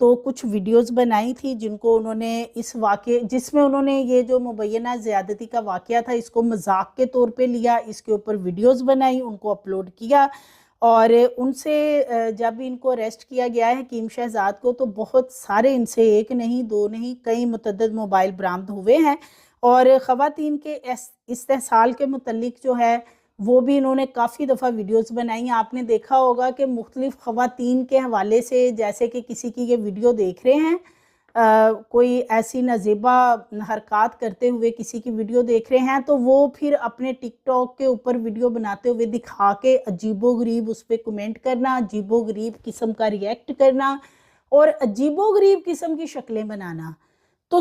تو کچھ ویڈیوز بنائی تھی جن کو انہوں نے اس واقعے جس میں انہوں نے یہ جو مبینہ زیادتی کا واقعہ تھا اس کو مذاق کے طور پہ لیا، اس کے اوپر ویڈیوز بنائی، ان کو اپلوڈ کیا، اور ان سے جب ان کو اریسٹ کیا گیا ہے حکیم شہزاد کو، تو بہت سارے ان سے ایک نہیں دو نہیں کئی متعدد موبائل برآمد ہوئے ہیں، اور خواتین کے استحصال کے متعلق جو ہے وہ بھی انہوں نے کافی دفعہ ویڈیوز بنائی ہیں۔ آپ نے دیکھا ہوگا کہ مختلف خواتین کے حوالے سے، جیسے کہ کسی کی یہ ویڈیو دیکھ رہے ہیں، کوئی ایسی نازیبا حرکات کرتے ہوئے کسی کی ویڈیو دیکھ رہے ہیں، تو وہ پھر اپنے ٹک ٹاک کے اوپر ویڈیو بناتے ہوئے دکھا کے عجیب و غریب اس پہ کمنٹ کرنا، عجیب و غریب قسم کا ریئیکٹ کرنا اور عجیب و غریب قسم کی شکلیں بنانا۔ تو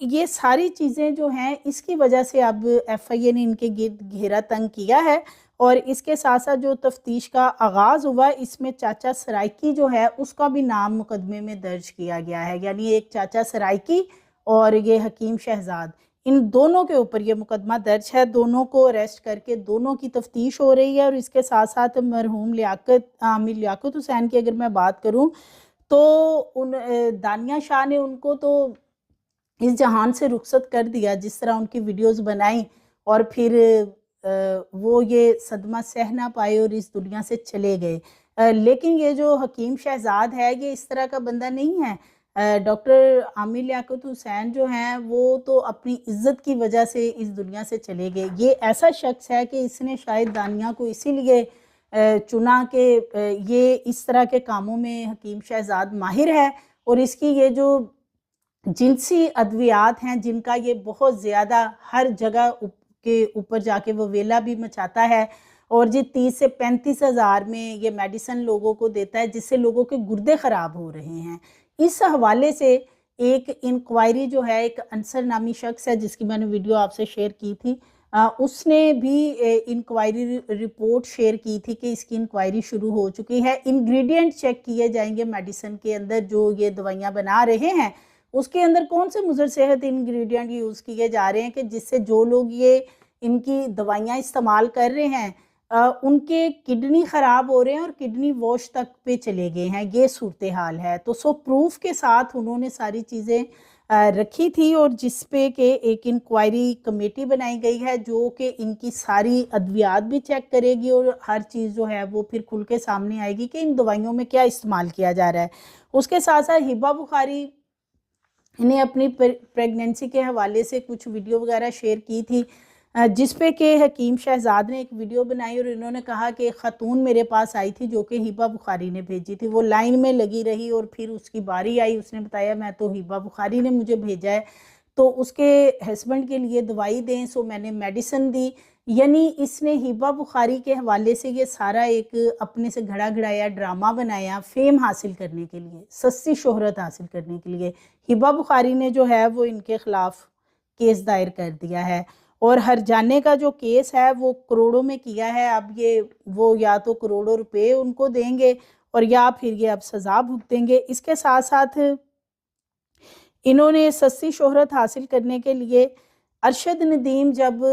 یہ ساری چیزیں جو ہیں اس کی وجہ سے اب ایف آئی اے نے ان کے گرد گھیرا تنگ کیا ہے، اور اس کے ساتھ ساتھ جو تفتیش کا آغاز ہوا اس میں چاچا سرائکی جو ہے اس کا بھی نام مقدمے میں درج کیا گیا ہے، یعنی ایک چاچا سرائکی اور یہ حکیم شہزاد، ان دونوں کے اوپر یہ مقدمہ درج ہے، دونوں کو اریسٹ کر کے دونوں کی تفتیش ہو رہی ہے۔ اور اس کے ساتھ ساتھ مرحوم عامر لیاقت حسین کی اگر میں بات کروں تو دانیہ شاہ نے ان کو تو اس جہان سے رخصت کر دیا، جس طرح ان کی ویڈیوز بنائیں اور پھر وہ یہ صدمہ سہ نہ پائے اور اس دنیا سے چلے گئے۔ لیکن یہ جو حکیم شہزاد ہے یہ اس طرح کا بندہ نہیں ہے۔ ڈاکٹر عامر لیاقت حسین جو ہیں وہ تو اپنی عزت کی وجہ سے اس دنیا سے چلے گئے۔ یہ ایسا شخص ہے کہ اس نے شاید دانیہ کو اسی لیے چنا کہ یہ اس طرح کے کاموں میں حکیم شہزاد ماہر ہے، اور اس کی یہ جو جنسی ادویات ہیں جن کا یہ بہت زیادہ ہر جگہ کے اوپر جا کے وہ ویلا بھی مچاتا ہے، اور 30 سے 35 ہزار میں یہ میڈیسن لوگوں کو دیتا ہے جس سے لوگوں کے گردے خراب ہو رہے ہیں۔ اس حوالے سے ایک انکوائری جو ہے، ایک انصر نامی شخص ہے جس کی میں نے ویڈیو آپ سے شیئر کی تھی، اس نے بھی انکوائری رپورٹ شیئر کی تھی کہ اس کی انکوائری شروع ہو چکی ہے۔ انگریڈینٹ چیک کیے جائیں گے میڈیسن کے اندر، جو یہ دوائیاں بنا رہے ہیں اس کے اندر کون سے مضر صحت انگریڈینٹ یوز کیے جا رہے ہیں کہ جس سے جو لوگ یہ ان کی دوائیاں استعمال کر رہے ہیں ان کے کڈنی خراب ہو رہے ہیں اور کڈنی واش تک پہ چلے گئے ہیں، یہ صورتحال ہے۔ تو پروف کے ساتھ انہوں نے ساری چیزیں رکھی تھی، اور جس پہ کہ ایک انکوائری کمیٹی بنائی گئی ہے جو کہ ان کی ساری ادویات بھی چیک کرے گی، اور ہر چیز جو ہے وہ پھر کھل کے سامنے آئے گی کہ ان دوائیوں میں کیا استعمال کیا جا رہا ہے۔ اس کے ساتھ ساتھ ہبہ بخاری انہیں اپنی پریگننسی کے حوالے سے کچھ ویڈیو وغیرہ شیئر کی تھی، جس پہ کہ حکیم شہزاد نے ایک ویڈیو بنائی اور انہوں نے کہا کہ ایک خاتون میرے پاس آئی تھی جو کہ ہبہ بخاری نے بھیجی تھی، وہ لائن میں لگی رہی اور پھر اس کی باری آئی، اس نے بتایا میں تو ہبہ بخاری نے مجھے بھیجا ہے، تو اس کے ہسبینڈ کے لیے دوائی دیں، سو میں نے میڈیسن دی۔ یعنی اس نے ہبہ بخاری کے حوالے سے یہ سارا ایک اپنے سے گھڑا گھڑایا ڈرامہ بنایا فیم حاصل کرنے کے لیے، سستی شہرت حاصل کرنے کے لیے۔ ہبہ بخاری نے جو ہے وہ ان کے خلاف کیس دائر کر دیا ہے، اور ہر جانے کا جو کیس ہے وہ کروڑوں میں کیا ہے۔ اب وہ یا تو کروڑوں روپے ان کو دیں گے اور یا پھر یہ اب سزا بھگتیں گے۔ اس کے ساتھ ساتھ انہوں نے سستی شہرت حاصل کرنے کے لیے ارشد ندیم جب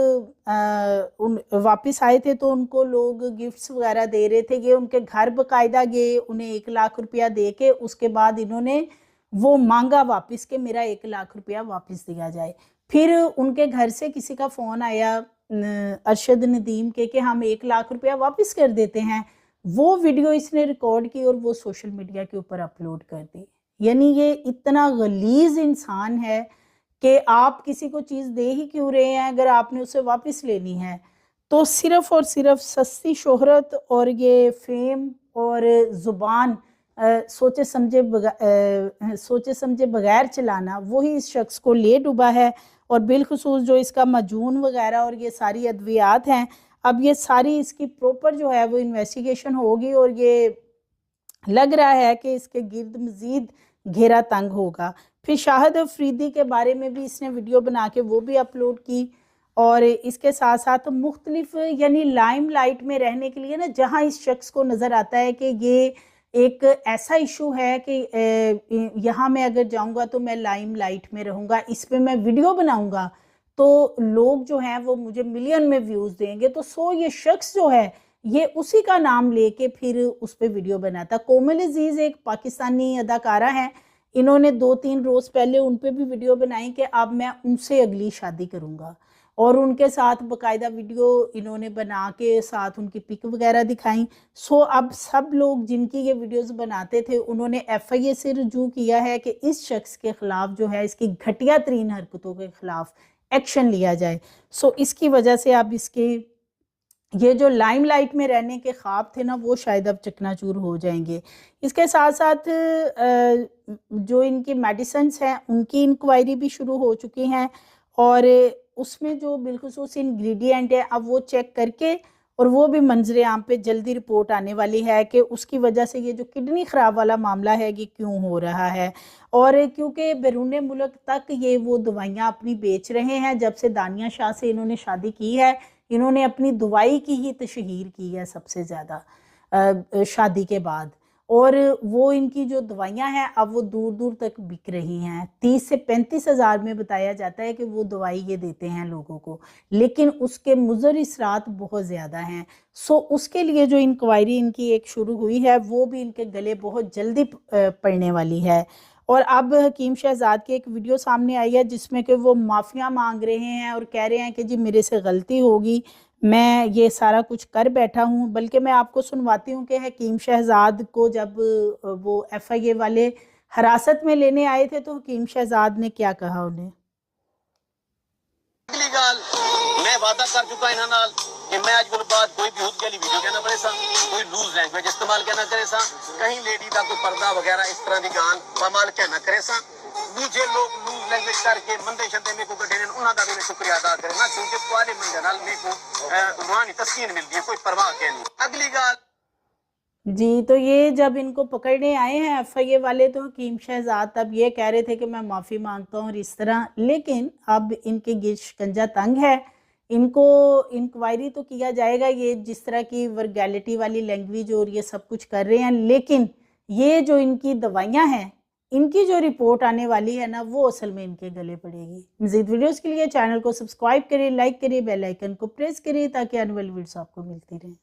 واپس آئے تھے تو ان کو لوگ گفٹس وغیرہ دے رہے تھے، یہ ان کے گھر باقاعدہ گئے، انہیں 1 لاکھ روپیہ دے کے اس کے بعد انہوں نے وہ مانگا واپس کہ میرا 1 لاکھ روپیہ واپس دیا جائے۔ پھر ان کے گھر سے کسی کا فون آیا ارشد ندیم کے کہ ہم 1 لاکھ روپیہ واپس کر دیتے ہیں، وہ ویڈیو اس نے ریکارڈ کی اور وہ سوشل میڈیا کے اوپر اپلوڈ کر دی۔ یعنی یہ اتنا غلیظ انسان ہے کہ آپ کسی کو چیز دے ہی کیوں رہے ہیں اگر آپ نے اسے واپس لینی ہے؟ تو صرف اور صرف سستی شہرت اور یہ فیم اور زبان سوچے سمجھے بغیر چلانا، وہی اس شخص کو لے ڈوبا ہے۔ اور بالخصوص جو اس کا مجون وغیرہ اور یہ ساری ادویات ہیں، اب یہ ساری اس کی پروپر جو ہے وہ انویسٹیگیشن ہوگی، اور یہ لگ رہا ہے کہ اس کے گرد مزید گھیرا تنگ ہوگا۔ پھر شاہد افریدی کے بارے میں بھی اس نے ویڈیو بنا کے وہ بھی اپلوڈ کی، اور اس کے ساتھ ساتھ مختلف یعنی لائم لائٹ میں رہنے کے لیے نا، جہاں اس شخص کو نظر آتا ہے کہ یہ ایک ایسا ایشو ہے کہ یہاں میں اگر جاؤں گا تو میں لائم لائٹ میں رہوں گا، اس پہ میں ویڈیو بناؤں گا تو لوگ جو ہیں وہ مجھے ملین میں ویوز دیں گے، تو یہ شخص جو ہے یہ اسی کا نام لے کے پھر اس پہ ویڈیو بناتا. کومل عزیز ایک پاکستانی اداکارہ ہیں, انہوں نے 2-3 روز پہلے ان پہ بھی ویڈیو بنائی کہ اب میں ان سے اگلی شادی کروں گا, اور ان کے ساتھ باقاعدہ ویڈیو انہوں نے بنا کے ساتھ ان کی پک وغیرہ دکھائیں. سو اب سب لوگ جن کی یہ ویڈیوز بناتے تھے انہوں نے ایف آئی اے سے رجوع کیا ہے کہ اس شخص کے خلاف جو ہے, اس کی گھٹیا ترین حرکتوں کے خلاف ایکشن لیا جائے. سو اس کی وجہ سے اب اس کے یہ جو لائم لائٹ میں رہنے کے خواب تھے نا, وہ شاید اب چکنا چور ہو جائیں گے. اس کے ساتھ ساتھ جو ان کی میڈیسنس ہیں ان کی انکوائری بھی شروع ہو چکی ہیں, اور اس میں جو بالخصوص انگریڈینٹ ہے اب وہ چیک کر کے, اور وہ بھی منظر عام پہ جلدی رپورٹ آنے والی ہے کہ اس کی وجہ سے یہ جو کڈنی خراب والا معاملہ ہے یہ کیوں ہو رہا ہے. اور کیونکہ بیرون ملک تک یہ وہ دوائیاں اپنی بیچ رہے ہیں. جب سے دانیہ شاہ سے انہوں نے شادی کی ہے, انہوں نے اپنی دوائی کی ہی تشہیر کی ہے سب سے زیادہ شادی کے بعد, اور وہ ان کی جو دوائیاں ہیں اب وہ دور دور تک بک رہی ہیں. 30 سے 35 ہزار میں بتایا جاتا ہے کہ وہ دوائی یہ دیتے ہیں لوگوں کو, لیکن اس کے مضر اثرات بہت زیادہ ہیں. سو اس کے لیے جو انکوائری ان کی ایک شروع ہوئی ہے وہ بھی ان کے گلے بہت جلدی پڑنے والی ہے. اور اب حکیم شہزاد کی ایک ویڈیو سامنے آئی ہے جس میں کہ وہ معافیاں مانگ رہے ہیں اور کہہ رہے ہیں کہ جی میرے سے غلطی ہوگی, میں یہ سارا کچھ کر بیٹھا ہوں. بلکہ میں آپ کو سنواتی ہوں کہ حکیم شہزاد کو جب وہ ایف آئی اے والے حراست میں لینے آئے تھے تو حکیم شہزاد نے کیا کہا انہیں. اگلی گال میں وعدہ کر چکا انہاں نال کہ میں اج کل بعد کوئی بھی حد گلی ویڈیو کہنا پڑے سا, کوئی لوز لینگویج استعمال کہنا کرے سا, کہیں لیڈی دا کوئی پردہ وغیرہ اس طرح دی گان پامال کہنا کرے سا. دوجے لوگ لوز لینگویج کر کے مندے شندے میں کو کڈے نے انہاں دا بھی میں شکریہ ادا کرنا, کیونکہ تواڈے مندے نال میں کو روحانی تسکین ملدی ہے, کوئی پرواہ کہ نہیں. اگلی گال جی, تو یہ جب ان کو پکڑنے آئے ہیں ایف آئی اے والے تو حکیم شہزاد تب یہ کہہ رہے تھے کہ میں معافی مانگتا ہوں اور اس طرح, لیکن اب ان کے شکنجہ تنگ ہے. ان کو انکوائری تو کیا جائے گا, یہ جس طرح کی ورگیلٹی والی لینگویج اور یہ سب کچھ کر رہے ہیں, لیکن یہ جو ان کی دوائیاں ہیں ان کی جو رپورٹ آنے والی ہے نا وہ اصل میں ان کے گلے پڑے گی. مزید ویڈیوز کے لیے چینل کو سبسکرائب کریں, لائک کریں, بیل آئیکن کو پریس کریں تاکہ آنے والی ویڈیوز آپ کو ملتی رہیں.